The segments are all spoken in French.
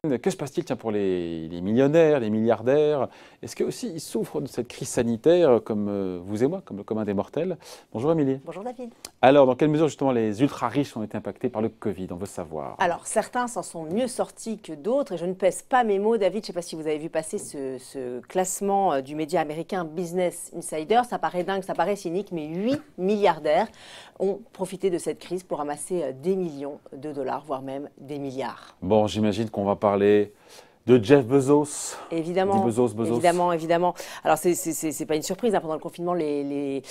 Que se passe-t-il pour les millionnaires, les milliardaires? Est-ce qu'aussi ils souffrent de cette crise sanitaire comme vous et moi, comme le commun des mortels? Bonjour Émilie. Bonjour David. Alors, dans quelle mesure justement les ultra-riches ont été impactés par le Covid? On veut savoir. Alors, certains s'en sont mieux sortis que d'autres et je ne pèse pas mes mots, David. Je ne sais pas si vous avez vu passer ce classement du média américain Business Insider. Ça paraît dingue, ça paraît cynique, mais 8 milliardaires ont profité de cette crise pour amasser des millions de dollars, voire même des milliards. Bon, j'imagine qu'on va parler de Jeff Bezos. Évidemment, évidemment. Alors, c'est pas une surprise. Pendant le confinement, les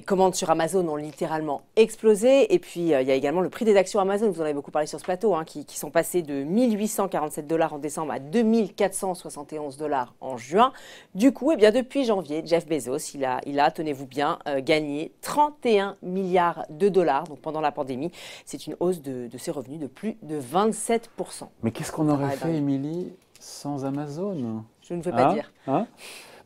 commandes sur Amazon ont littéralement explosé. Et puis, il y a également le prix des actions Amazon, vous en avez beaucoup parlé sur ce plateau, qui sont passés de 1 847 $ en décembre à 2 471 $ en juin. Du coup, depuis janvier, Jeff Bezos, il a tenez-vous bien, gagné 31 milliards de dollars. Donc, pendant la pandémie, c'est une hausse de ses revenus de plus de 27%. Mais qu'est-ce qu'on aurait fait, Émilie, sans Amazon? Je ne veux pas dire.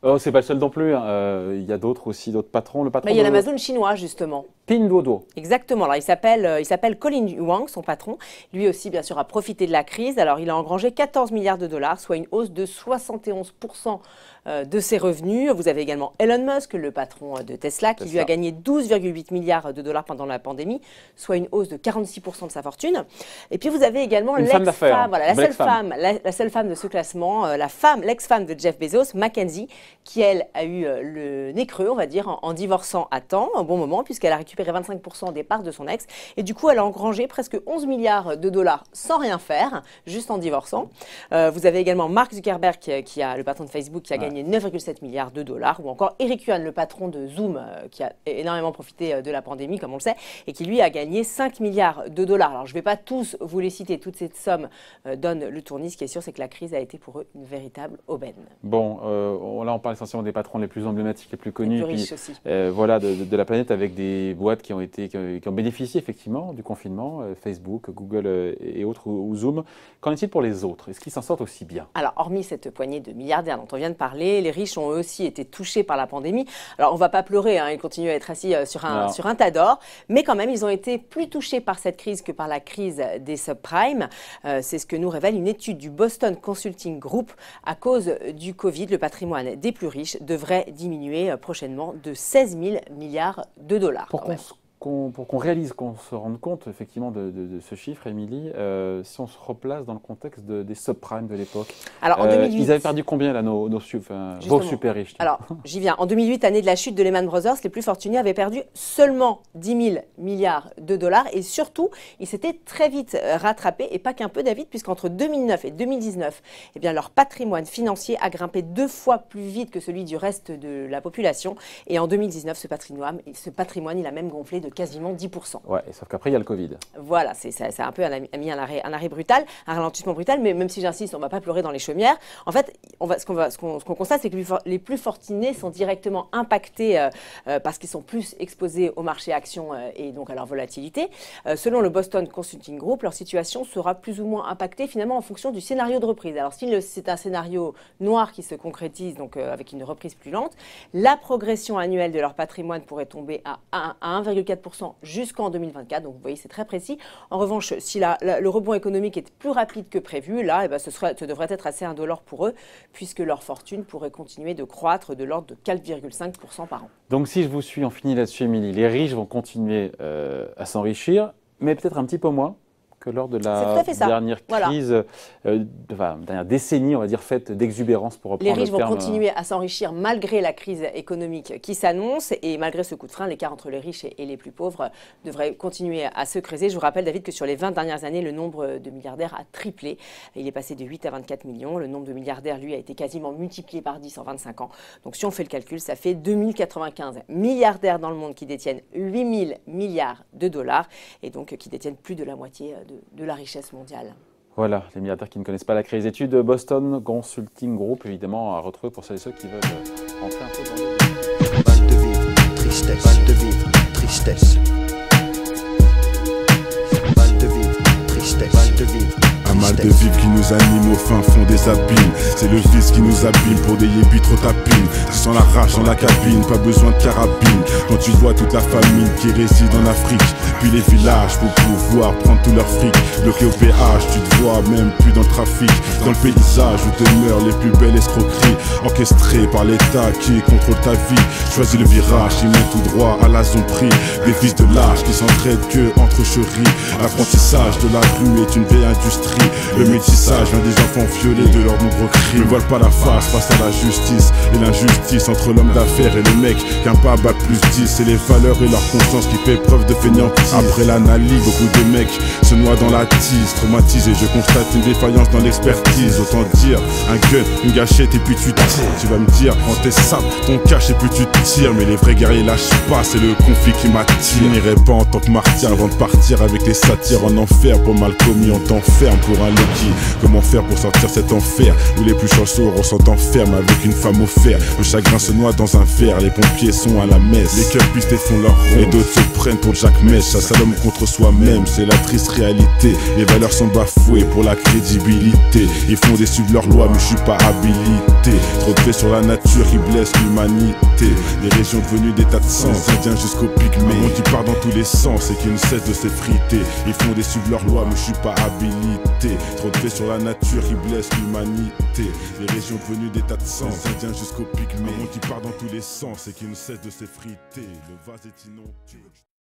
Oh, c'est pas le seul non plus. Il y a d'autres aussi, d'autres patrons. Le patron il y a l'Amazon chinois, justement. Pinduoduo. Exactement. Alors, il s'appelle Colin Huang, son patron. Lui aussi, bien sûr, a profité de la crise. Alors, il a engrangé 14 milliards de dollars, soit une hausse de 71% de ses revenus. Vous avez également Elon Musk, le patron de Tesla, qui lui a gagné 12,8 milliards de dollars pendant la pandémie, soit une hausse de 46% de sa fortune. Et puis, vous avez également l'ex-femme, voilà, la seule femme de ce classement, l'ex-femme de Jeff Bezos, Mackenzie, qui, elle, a eu le nez creux, on va dire, en divorçant à temps, un bon moment, puisqu'elle a récupéré 25% des parts de son ex. Et du coup, elle a engrangé presque 11 milliards de dollars sans rien faire, juste en divorçant. Vous avez également Mark Zuckerberg, le patron de Facebook, qui a gagné 9,7 milliards de dollars, ou encore Eric Yuan, le patron de Zoom, qui a énormément profité de la pandémie, comme on le sait, et qui, lui, a gagné 5 milliards de dollars. Alors, je ne vais pas tous vous les citer, toutes ces sommes donnent le tournis. Ce qui est sûr, c'est que la crise a été pour eux une véritable aubaine. Bon, là, on parle essentiellement des patrons les plus emblématiques, les plus connus, les plus riches aussi. Voilà, de la planète, avec des boîtes qui ont bénéficié effectivement du confinement, Facebook, Google et autres, ou Zoom. Qu'en est-il pour les autres? Est-ce qu'ils s'en sortent aussi bien? Alors, hormis cette poignée de milliardaires dont on vient de parler, les riches ont eux aussi été touchés par la pandémie. Alors, on ne va pas pleurer, ils continuent à être assis sur un tas d'or, mais quand même, ils ont été plus touchés par cette crise que par la crise des subprimes. C'est ce que nous révèle une étude du Boston Consulting Group. À cause du Covid, le patrimoine des plus riches devrait diminuer prochainement de 16 000 milliards de dollars. Pour qu'on réalise, qu'on se rende compte effectivement de ce chiffre, Émilie, si on se replace dans le contexte des subprimes de l'époque. Alors en 2008, ils avaient perdu combien là, vos super riches? Alors j'y viens. En 2008, année de la chute de Lehman Brothers, les plus fortunés avaient perdu seulement 10 000 milliards de dollars et surtout, ils s'étaient très vite rattrapés, et pas qu'un peu, David, puisqu'entre 2009 et 2019, leur patrimoine financier a grimpé 2 fois plus vite que celui du reste de la population. Et en 2019, ce patrimoine, il a même gonflé de quasiment 10%. Ouais, sauf qu'après, il y a le Covid. Voilà, ça un peu mis un arrêt brutal, un ralentissement brutal, mais même si j'insiste, on ne va pas pleurer dans les chaumières. En fait, ce qu'on constate, c'est que les plus fortunés sont directement impactés parce qu'ils sont plus exposés au marché actions et donc à leur volatilité. Selon le Boston Consulting Group, leur situation sera plus ou moins impactée finalement en fonction du scénario de reprise. Alors, si c'est un scénario noir qui se concrétise, donc avec une reprise plus lente, la progression annuelle de leur patrimoine pourrait tomber à 1,4% jusqu'en 2024, donc vous voyez, c'est très précis. En revanche, si le rebond économique est plus rapide que prévu, là, ce devrait être assez indolore pour eux, puisque leur fortune pourrait continuer de croître de l'ordre de 4,5% par an. Donc si je vous suis, on finit là-dessus, Émilie, les riches vont continuer à s'enrichir, mais peut-être un petit peu moins que lors de la dernière crise, dernière décennie, on va dire, faite d'exubérance, pour reprendre le terme. Les riches vont continuer à s'enrichir malgré la crise économique qui s'annonce, et malgré ce coup de frein, l'écart entre les riches et les plus pauvres devrait continuer à se creuser. Je vous rappelle, David, que sur les 20 dernières années, le nombre de milliardaires a triplé. Il est passé de 8 à 24 millions. Le nombre de milliardaires, lui, a été quasiment multiplié par 10 en 25 ans. Donc si on fait le calcul, ça fait 2095 milliardaires dans le monde qui détiennent 8 000 milliards de dollars, et donc qui détiennent plus de la moitié de la richesse mondiale. Voilà, les milliardaires qui ne connaissent pas la crise. Étude Boston Consulting Group, évidemment, à retrouver pour celles et ceux qui veulent rentrer un peu dans le... Mal de vivre, tristesse. Mal de vivre, tristesse. Mal de vivre, tristesse. Mal de vivre, de vivre qui nous anime au fin fond des abîmes. C'est le vice qui nous abîme pour des yébis trop tapines. Tu sens la rage dans la cabine, pas besoin de carabine. Quand tu vois toute la famine qui réside en Afrique, puis les villages pour pouvoir prendre tout leur fric. Bloqué au péage, tu te vois même plus dans le trafic. Dans le paysage où demeurent les plus belles escroqueries, orchestrées par l'État qui contrôle ta vie. Choisis le virage, il mène tout droit à la zombie. Des fils de lâche qui s'entraident que entre chéris. L'apprentissage de la rue est une vieille industrie. Le métissage vient des enfants violés de leurs nombreux crimes. Ne voilent pas la face face à la justice et l'injustice entre l'homme d'affaires et le mec qu'un pas bat plus 10. C'est les valeurs et leur conscience qui fait preuve de fainéantise. Après l'analyse, beaucoup de mecs se noient dans la tise. Traumatisé, je constate une défaillance dans l'expertise. Autant dire un gun, une gâchette et puis tu tires. Tu vas me dire, prends tes sables, ton cache et puis tu tires. Mais les vrais guerriers lâchent pas, c'est le conflit qui m'attire. Je n'irai pas en tant que martyr avant de partir avec les satires en enfer. Pour mal commis, on t'enferme pour un Loki. Comment faire pour sortir cet enfer où les plus chanceux ressentent enferme avec une femme au fer. Le chagrin se noie dans un verre, les pompiers sont à la messe. Les cœurs pistés font leur rôle et d'autres se prennent pour Jack Mesh. Ça l'homme contre soi-même, c'est la triste réalité. Les valeurs sont bafouées pour la crédibilité. Ils font des suivre leurs lois mais je suis pas habilité. Trop de faits sur la nature qui blesse l'humanité. Les régions devenues des tas de sens, indiens jusqu'au pygmée. Un monde qui part dans tous les sens et qui ne cesse de s'effriter. Ils font des suivre leurs lois mais je suis pas habilité. Trop de faits sur la nature qui blesse l'humanité. Les régions devenues des tas de sens, indiens jusqu'au pygmée. Un monde qui part dans tous les sens et qui ne cesse de s'effriter. Le vase est inondé.